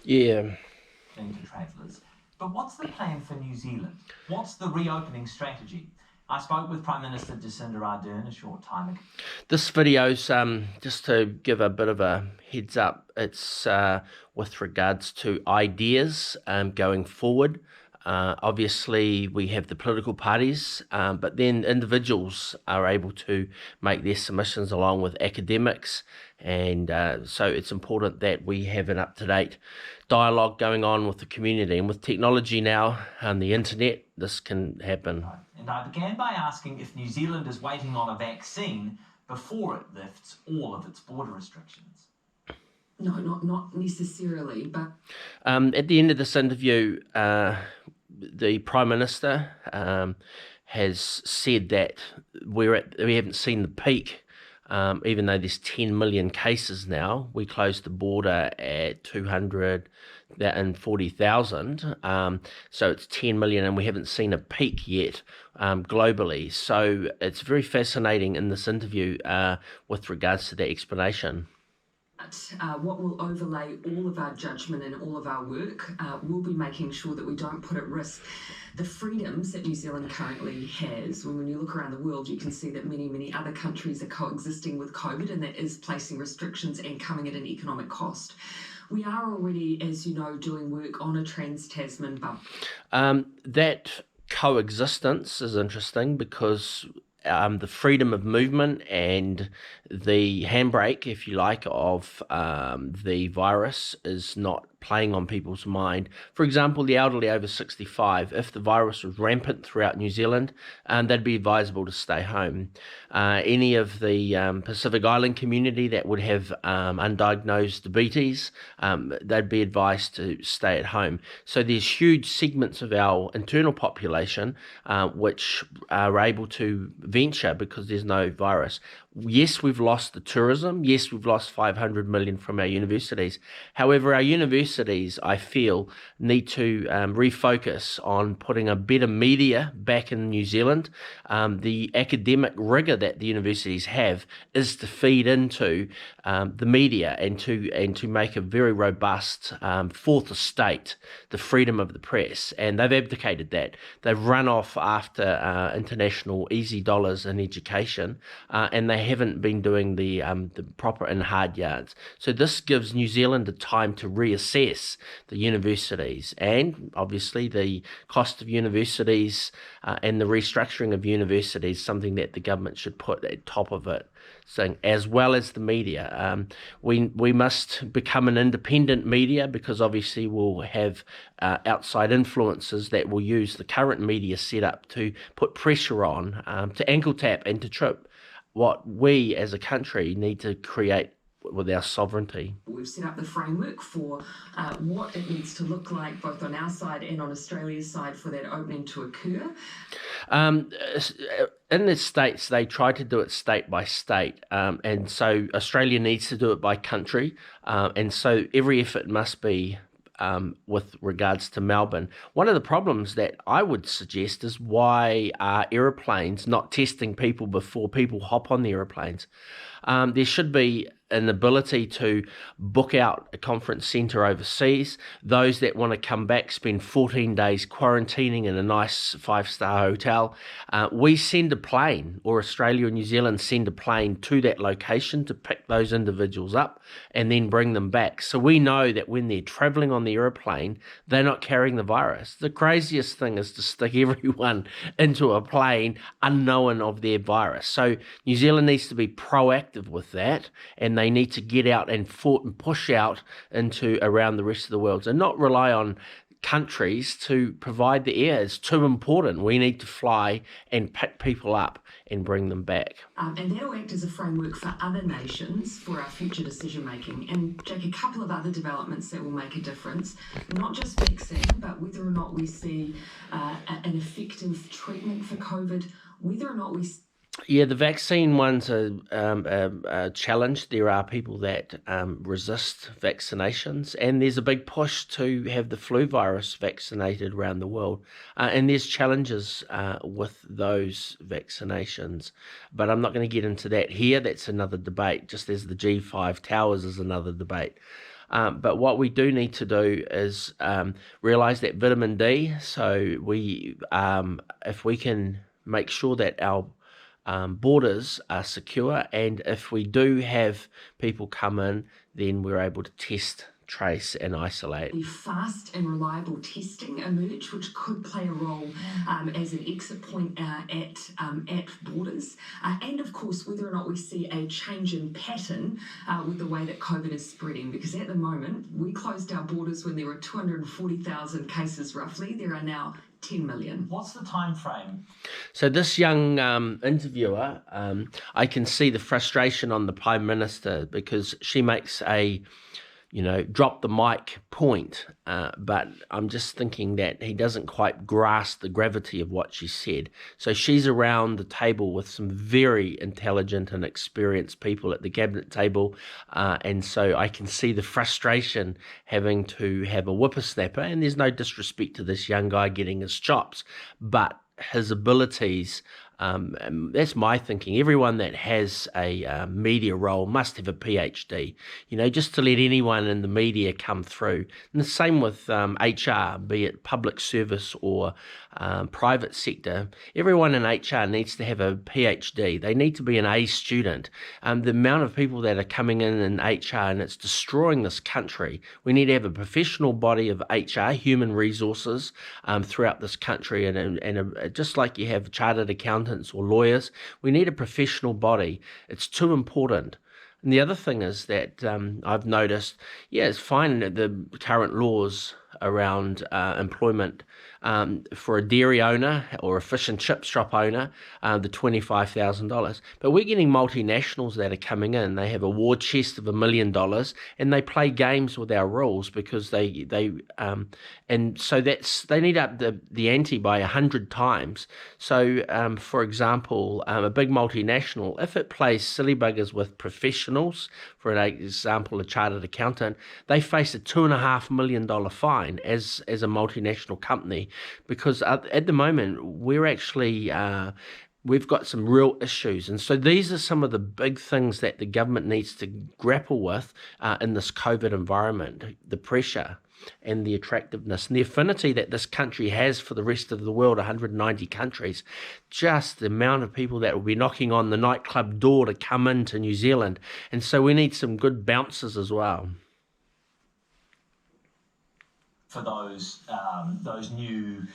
Yeah. To travellers. But what's the plan for New Zealand? What's the reopening strategy? I spoke with Prime Minister Jacinda Ardern a short time ago. This video's just to give a bit of a heads up. It's with regards to ideas going forward. Obviously, we have the political parties, but then individuals are able to make their submissions along with academics. And so it's important that we have an up-to-date dialogue going on with the community. And with technology now and the internet, this can happen. And I began by asking if New Zealand is waiting on a vaccine before it lifts all of its border restrictions. No, not necessarily, but At the end of this interview, the Prime Minister has said that we haven't seen the peak. Even though there's 10 million cases now, we closed the border at 240,000. So it's 10 million, and we haven't seen a peak yet globally. So it's very fascinating in this interview with regards to that explanation. What will overlay all of our judgment and all of our work will be making sure that we don't put at risk the freedoms that New Zealand currently has. When you look around the world, you can see that many other countries are coexisting with COVID, and that is placing restrictions and coming at an economic cost. We are already, as you know, doing work on a trans-Tasman bubble. That coexistence is interesting because the freedom of movement and the handbrake, if you like, of the virus is not playing on people's mind. For example, the elderly over 65, if the virus was rampant throughout New Zealand, they'd be advisable to stay home. Any of the Pacific Island community that would have undiagnosed diabetes, they'd be advised to stay at home. So there's huge segments of our internal population which are able to venture because there's no virus. Yes, we've lost the tourism. Yes, we've lost 500 million from our universities. However, our universities, I feel, need to refocus on putting a better media back in New Zealand. The academic rigor that the universities have is to feed into the media and to make a very robust fourth estate, the freedom of the press. And they've abdicated that. They've run off after international easy dollars in education, and they haven't been doing the proper and hard yards. So this gives New Zealand the time to reassess the universities and obviously the cost of universities and the restructuring of universities, something that the government should put at top of it. Saying, as well as the media, we must become an independent media because obviously we'll have outside influences that will use the current media setup to put pressure on, to ankle tap and to trip what we as a country need to create with our sovereignty. We've set up the framework for what it needs to look like both on our side and on Australia's side for that opening to occur. In the States, they try to do it state by state, and so Australia needs to do it by country, and so every effort must be with regards to Melbourne. One of the problems that I would suggest is why are aeroplanes not testing people before people hop on the aeroplanes? There should be an ability to book out a conference centre overseas. Those that want to come back spend 14 days quarantining in a nice 5-star hotel. We send a plane, or Australia and New Zealand send a plane to that location to pick those individuals up and then bring them back. So we know that when they're travelling on the aeroplane, they're not carrying the virus. The craziest thing is to stick everyone into a plane unknown of their virus. So New Zealand needs to be proactive with that, and they need to get out and push out into around the rest of the world and not rely on countries to provide the air. It's too important. We need to fly and pick people up and bring them back. And that'll act as a framework for other nations for our future decision making. And Jake, a couple of other developments that will make a difference, not just vaccine, but whether or not we see an effective treatment for COVID, whether or not we... Yeah, the vaccine one's a challenge. There are people that resist vaccinations, and there's a big push to have the flu virus vaccinated around the world. And there's challenges with those vaccinations. But I'm not going to get into that here. That's another debate, just as the G5 towers is another debate. But what we do need to do is realize that vitamin D. So if we can make sure that our borders are secure, and if we do have people come in, then we're able to test, trace, and isolate. Fast and reliable testing emerge, which could play a role as an exit point at borders, and of course whether or not we see a change in pattern with the way that COVID is spreading. Because at the moment we closed our borders when there were 240,000 cases roughly. There are now 10 million. What's the time frame? So this young interviewer, I can see the frustration on the Prime Minister because she makes a drop the mic point, but I'm just thinking that he doesn't quite grasp the gravity of what she said. So she's around the table with some very intelligent and experienced people at the cabinet table, and so I can see the frustration having to have a whippersnapper, and there's no disrespect to this young guy getting his chops, but his abilities, that's my thinking. Everyone that has a media role must have a PhD, just to let anyone in the media come through. And the same with HR, be it public service or private sector. Everyone in HR needs to have a PhD. They need to be an A student. The amount of people that are coming in HR, and it's destroying this country. We need to have a professional body of HR, human resources, throughout this country, and just like you have chartered accountants or lawyers, we need a professional body. It's too important. And the other thing is that I've noticed, it's fine that the current laws around employment for a dairy owner or a fish and chip shop owner, the $25,000. But we're getting multinationals that are coming in. They have a war chest of $1 million, and they play games with our rules because and so they need up the ante by 100 times. So, for example, a big multinational, if it plays silly buggers with professionals, for an example, a chartered accountant, they face a $2.5 million fine as a multinational company, because at the moment we're actually we've got some real issues. And so these are some of the big things that the government needs to grapple with in this COVID environment: the pressure and the attractiveness and the affinity that this country has for the rest of the world, 190 countries, just the amount of people that will be knocking on the nightclub door to come into New Zealand. And so we need some good bouncers as well. For those new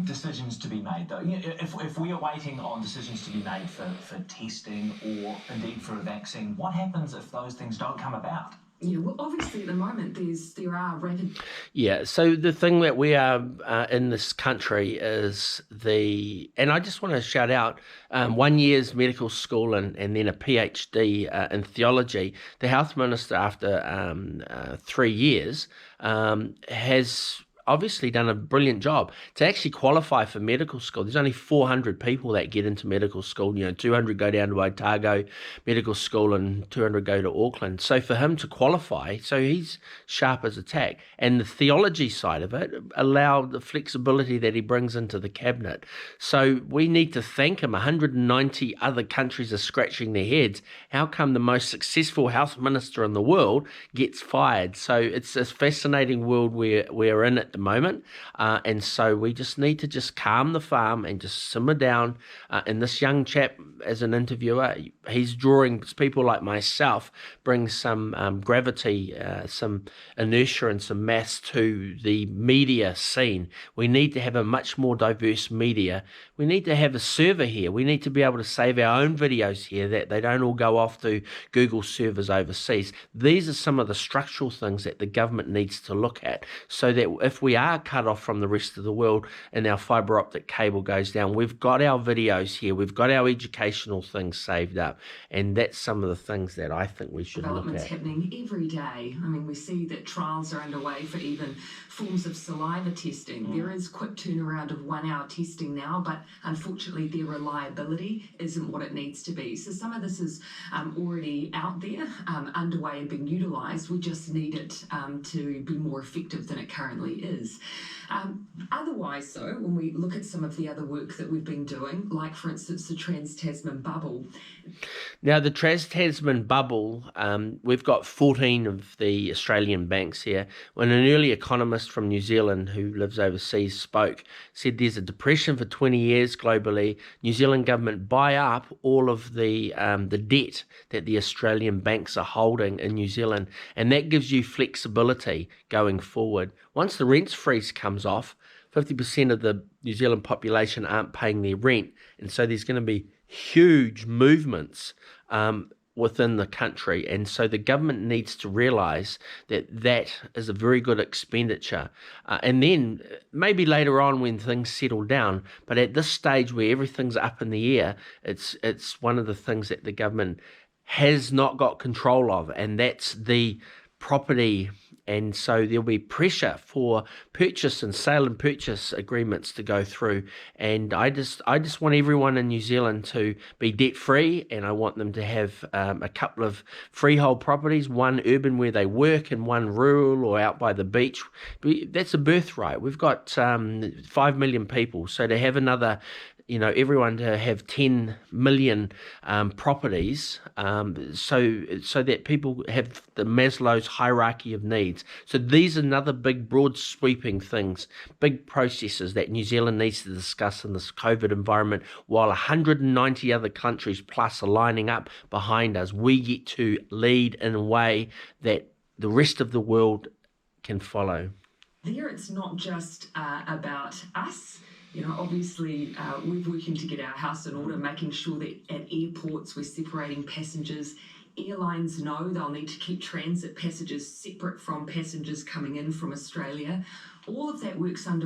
decisions to be made, though, if we are waiting on decisions to be made for testing or indeed for a vaccine, what happens if those things don't come about? Yeah, well, obviously at the moment there are rapid. Yeah, so the thing that we are in this country is and I just want to shout out 1 year's medical school and then a PhD in theology. The health minister, after 3 years, has obviously done a brilliant job. To actually qualify for medical school, there's only 400 people that get into medical school. 200 go down to Otago Medical School and 200 go to Auckland. So for him to qualify, so he's sharp as a tack. And the theology side of it allowed the flexibility that he brings into the cabinet. So we need to thank him. 190 other countries are scratching their heads. How come the most successful health minister in the world gets fired? So it's a fascinating world we're in at the moment, and so we just need to just calm the farm and just simmer down. And this young chap, as an interviewer, he's drawing people like myself, bring some gravity, some inertia and some mass to the media scene. We need to have a much more diverse media. We need to have a server here. We need to be able to save our own videos here, that they don't all go off to Google servers overseas. These are some of the structural things that the government needs to look at, so that if we are cut off from the rest of the world and our fibre optic cable goes down, we've got our videos here, we've got our educational things saved up, and that's some of the things that I think we should look at. Developments happening every day. I mean, we see that trials are underway for even forms of saliva testing. There is quick turnaround of 1 hour testing now, but unfortunately their reliability isn't what it needs to be. So some of this is already out there, underway and being utilised. We just need it to be more effective than it currently is. is. Otherwise, though, when we look at some of the other work that we've been doing, like for instance the Trans-Tasman bubble. Now, the Trans-Tasman bubble, we've got 14 of the Australian banks here. When an early economist from New Zealand who lives overseas spoke, said there's a depression for 20 years globally. New Zealand government buy up all of the debt that the Australian banks are holding in New Zealand, and that gives you flexibility going forward. Once the rent freeze comes off, 50% of the New Zealand population aren't paying their rent, and so there's going to be huge movements within the country, and so the government needs to realise that that is a very good expenditure, and then maybe later on when things settle down. But at this stage where everything's up in the air, it's one of the things that the government has not got control of, and that's the property. And so there'll be pressure for purchase and sale and purchase agreements to go through. And I just want everyone in New Zealand to be debt free, and I want them to have a couple of freehold properties, one urban where they work and one rural or out by the beach. That's a birthright. We've got 5 million people, so to have another, everyone to have 10 million properties, so that people have the Maslow's hierarchy of needs. So these are another big, broad, sweeping things, big processes that New Zealand needs to discuss in this COVID environment, while 190 other countries plus are lining up behind us. We get to lead in a way that the rest of the world can follow. There, it's not just about us. Obviously, we're working to get our house in order, making sure that at airports we're separating passengers. Airlines know they'll need to keep transit passengers separate from passengers coming in from Australia. All of that work's under